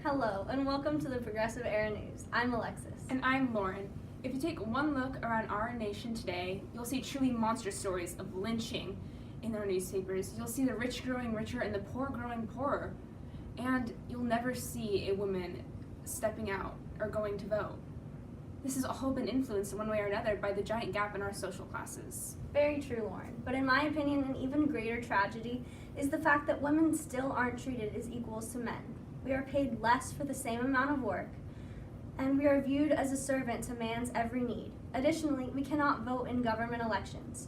Hello, and welcome to the Progressive Era News. I'm Alexis. And I'm Lauren. If you take one look around our nation today, you'll see truly monstrous stories of lynching in our newspapers. You'll see the rich growing richer and the poor growing poorer. And you'll never see a woman stepping out or going to vote. This has all been influenced in one way or another by the giant gap in our social classes. Very true, Lauren. But in my opinion, an even greater tragedy is the fact that women still aren't treated as equals to men. We are paid less for the same amount of work, and we are viewed as a servant to man's every need. Additionally, we cannot vote in government elections.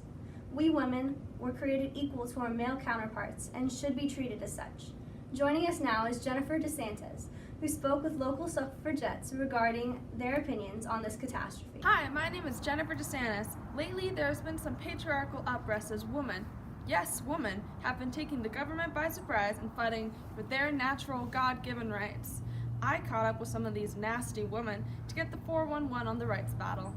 We women were created equal to our male counterparts and should be treated as such. Joining us now is Jennifer DeSantis, who spoke with local suffragettes regarding their opinions on this catastrophe. Hi, my name is Jennifer DeSantis. Lately, there's been some patriarchal outbursts as women, yes, women, have been taking the government by surprise and fighting for their natural God-given rights. I caught up with some of these nasty women to get the 411 on the rights battle.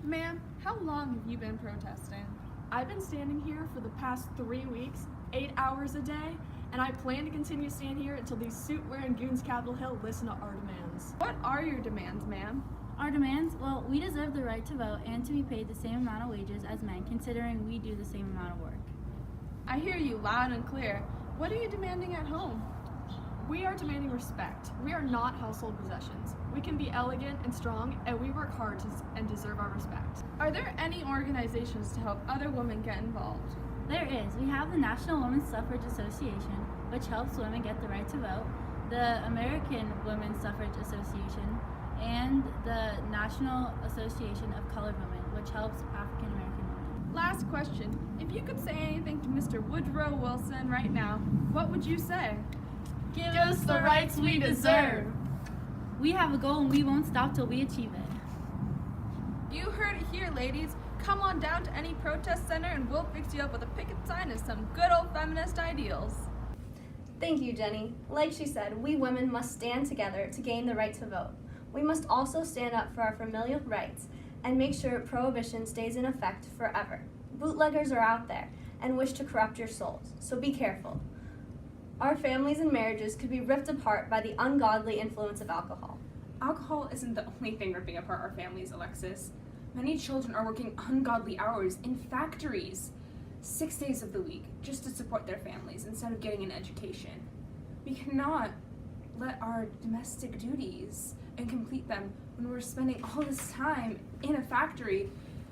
Ma'am, how long have you been protesting? I've been standing here for the past 3 weeks, 8 hours a day, and I plan to continue to stand here until these suit-wearing goons Capitol Hill listen to our demands. What are your demands, ma'am? Our demands? Well, we deserve the right to vote and to be paid the same amount of wages as men, considering we do the same amount of work. I hear you loud and clear. What are you demanding at home? We are demanding respect. We are not household possessions. We can be elegant and strong, and we work hard and deserve our respect. Are there any organizations to help other women get involved? There is. We have the National Women's Suffrage Association, which helps women get the right to vote, the American Women's Suffrage Association, and the National Association of Colored Women, which helps African American women. Last question. If you could say anything to Mr. Woodrow Wilson right now, what would you say? Give us the rights we deserve. We have a goal and we won't stop till we achieve it. You heard it here, ladies. Come on down to any protest center and we'll fix you up with a picket sign and some good old feminist ideals. Thank you, Jenny. Like she said, we women must stand together to gain the right to vote. We must also stand up for our familial rights and make sure prohibition stays in effect forever. Bootleggers are out there and wish to corrupt your souls, so be careful. Our families and marriages could be ripped apart by the ungodly influence of alcohol. Alcohol isn't the only thing ripping apart our families, Alexis. Many children are working ungodly hours in factories, 6 days of the week, just to support their families instead of getting an education. We cannot let our domestic duties and complete them when we're spending all this time in a factory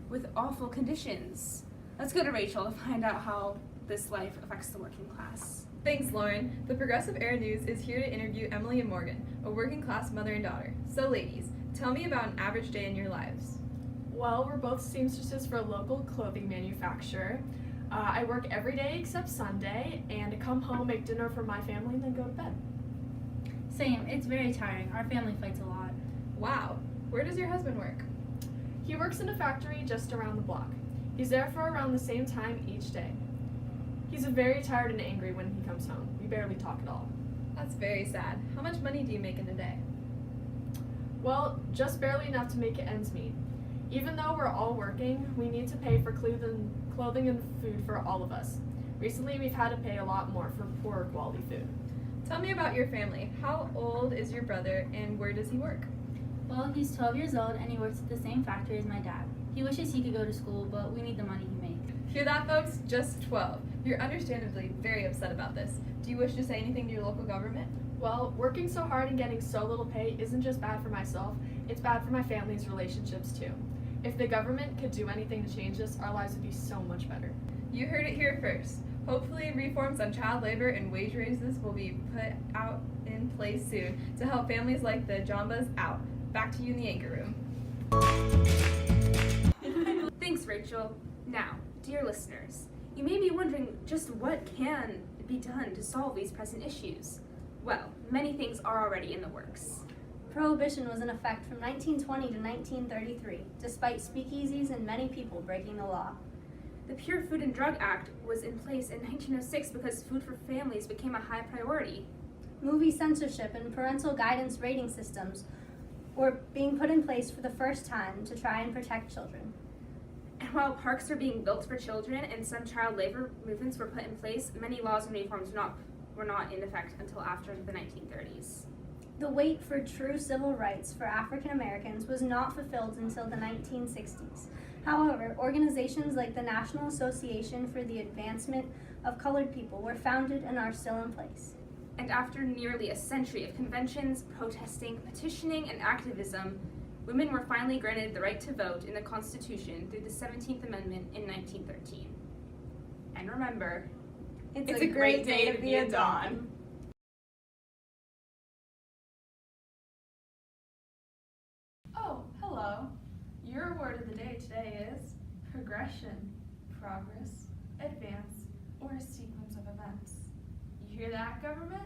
with awful conditions. Let's go to Rachel to find out how this life affects the working class. Thanks, Lauren. The Progressive Era News is here to interview Emily and Morgan, a working class mother and daughter. So ladies, tell me about an average day in your lives. Well, we're both seamstresses for a local clothing manufacturer. I work every day except Sunday, and I come home, make dinner for my family, and then go to bed. Same. It's very tiring. Our family fights a lot. Wow. Where does your husband work? He works in a factory just around the block. He's there for around the same time each day. He's very tired and angry when he comes home. We barely talk at all. That's very sad. How much money do you make in a day? Well, just barely enough to make it ends meet. Even though we're all working, we need to pay for clothing and food for all of us. Recently, we've had to pay a lot more for poorer quality food. Tell me about your family. How old is your brother and where does he work? Well, he's 12 years old and he works at the same factory as my dad. He wishes he could go to school, but we need the money he makes. Hear that, folks? Just 12. You're understandably very upset about this. Do you wish to say anything to your local government? Well, working so hard and getting so little pay isn't just bad for myself, it's bad for my family's relationships too. If the government could do anything to change this, our lives would be so much better. You heard it here first. Hopefully, reforms on child labor and wage raises will be put out in place soon to help families like the Jambas out. Back to you in the anchor room. Thanks, Rachel. Now, dear listeners, you may be wondering just what can be done to solve these present issues. Well, many things are already in the works. Prohibition was in effect from 1920 to 1933, despite speakeasies and many people breaking the law. The Pure Food and Drug Act was in place in 1906 because food for families became a high priority. Movie censorship and parental guidance rating systems were being put in place for the first time to try and protect children. And while parks are being built for children and some child labor movements were put in place, many laws and reforms were not in effect until after the 1930s. the wait for true civil rights for African Americans was not fulfilled until the 1960s. However, organizations like the National Association for the Advancement of Colored People were founded and are still in place. And after nearly a century of conventions, protesting, petitioning, and activism, women were finally granted the right to vote in the Constitution through the 17th Amendment in 1913. And remember, it's a great day to be a Dawn. Oh, hello. Your word of the day today is progression, progress, advance, or a sequence of events. You hear that, government?